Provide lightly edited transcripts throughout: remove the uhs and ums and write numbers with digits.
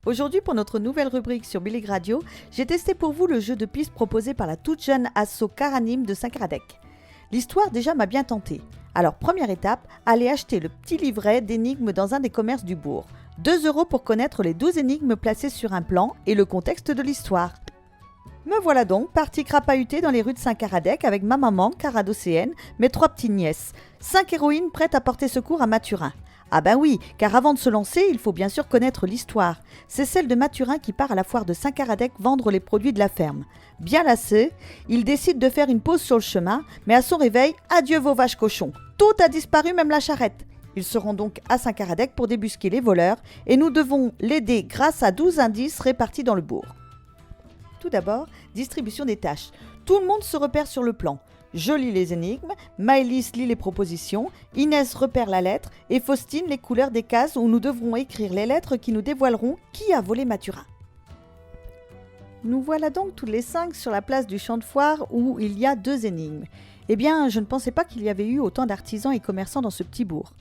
Aujourd'hui, pour notre nouvelle rubrique sur Billig Radio, j'ai testé pour vous le jeu de piste proposé par la toute jeune asso Caranim de Saint-Caradec. L'histoire déjà m'a bien tenté. Alors, première étape, allez acheter le petit livret d'énigmes dans un des commerces du bourg. 2 € pour connaître les 12 énigmes placées sur un plan et le contexte de l'histoire. Me voilà donc parti crapahuter dans les rues de Saint-Caradec avec ma maman, caradocéenne, mes 3 petites nièces. 5 héroïnes prêtes à porter secours à Mathurin. Ah ben oui, car avant de se lancer, il faut bien sûr connaître l'histoire. C'est celle de Mathurin qui part à la foire de Saint-Caradec vendre les produits de la ferme. Bien lassé, il décide de faire une pause sur le chemin, mais à son réveil, adieu vos vaches cochons. Tout a disparu, même la charrette. Il se rend donc à Saint-Caradec pour débusquer les voleurs et nous devons l'aider grâce à 12 indices répartis dans le bourg. Tout d'abord, distribution des tâches. Tout le monde se repère sur le plan. Je lis les énigmes, Maëlys lit les propositions, Inès repère la lettre et Faustine les couleurs des cases où nous devrons écrire les lettres qui nous dévoileront qui a volé Mathurin. Nous voilà donc tous les 5 sur la place du champ de foire où il y a 2 énigmes. Eh bien, je ne pensais pas qu'il y avait eu autant d'artisans et commerçants dans ce petit bourg.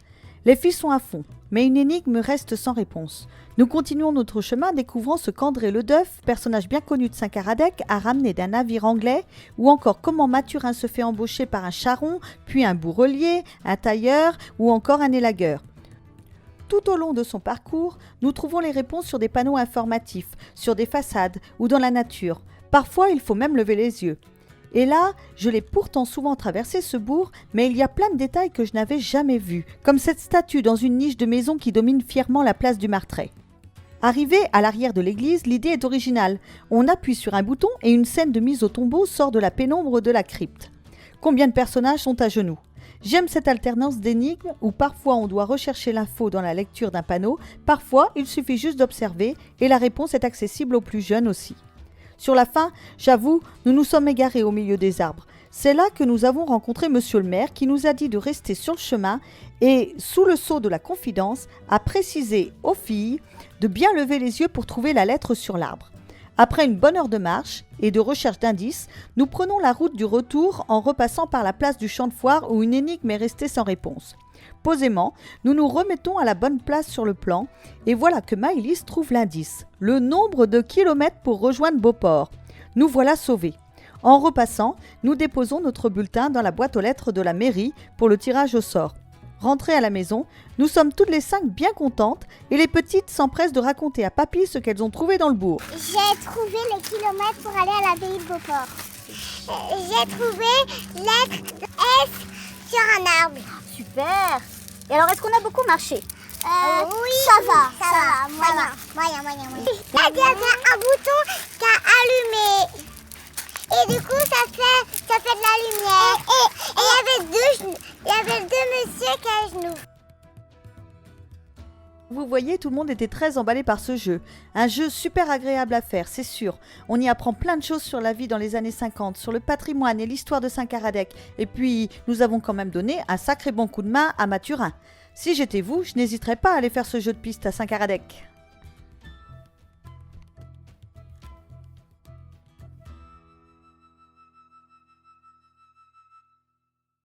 Les filles sont à fond, mais une énigme reste sans réponse. Nous continuons notre chemin découvrant ce qu'André Ledeuf, personnage bien connu de Saint-Caradec, a ramené d'un navire anglais, ou encore comment Mathurin se fait embaucher par un charron, puis un bourrelier, un tailleur ou encore un élagueur. Tout au long de son parcours, nous trouvons les réponses sur des panneaux informatifs, sur des façades ou dans la nature. Parfois, il faut même lever les yeux. Et là, je l'ai pourtant souvent traversé ce bourg, mais il y a plein de détails que je n'avais jamais vus, comme cette statue dans une niche de maison qui domine fièrement la place du Martret. Arrivé à l'arrière de l'église, l'idée est originale. On appuie sur un bouton et une scène de mise au tombeau sort de la pénombre de la crypte. Combien de personnages sont à genoux ? J'aime cette alternance d'énigmes où parfois on doit rechercher l'info dans la lecture d'un panneau, parfois il suffit juste d'observer et la réponse est accessible aux plus jeunes aussi. Sur la fin, j'avoue, nous nous sommes égarés au milieu des arbres. C'est là que nous avons rencontré monsieur le maire qui nous a dit de rester sur le chemin et, sous le sceau de la confidence, a précisé aux filles de bien lever les yeux pour trouver la lettre sur l'arbre. Après une bonne heure de marche et de recherche d'indices, nous prenons la route du retour en repassant par la place du champ de foire où une énigme est restée sans réponse. Posément, nous nous remettons à la bonne place sur le plan et voilà que Maëlys trouve l'indice, le nombre de kilomètres pour rejoindre Beauport. Nous voilà sauvés. En repassant, nous déposons notre bulletin dans la boîte aux lettres de la mairie pour le tirage au sort. Rentrées à la maison, nous sommes toutes les 5 bien contentes et les petites s'empressent de raconter à papy ce qu'elles ont trouvé dans le bourg. J'ai trouvé les kilomètres pour aller à l'abbaye de Beauport. J'ai trouvé lettre S sur un arbre. Super. Et alors, est-ce qu'on a beaucoup marché? Oui, ça va, moyen. Il y avait un bouton qui a allumé. Et du coup, ça fait de la lumière. Et il y avait deux messieurs qui à genoux. Vous voyez, tout le monde était très emballé par ce jeu. Un jeu super agréable à faire, c'est sûr. On y apprend plein de choses sur la vie dans les années 50, sur le patrimoine et l'histoire de Saint-Caradec. Et puis, nous avons quand même donné un sacré bon coup de main à Mathurin. Si j'étais vous, je n'hésiterais pas à aller faire ce jeu de piste à Saint-Caradec.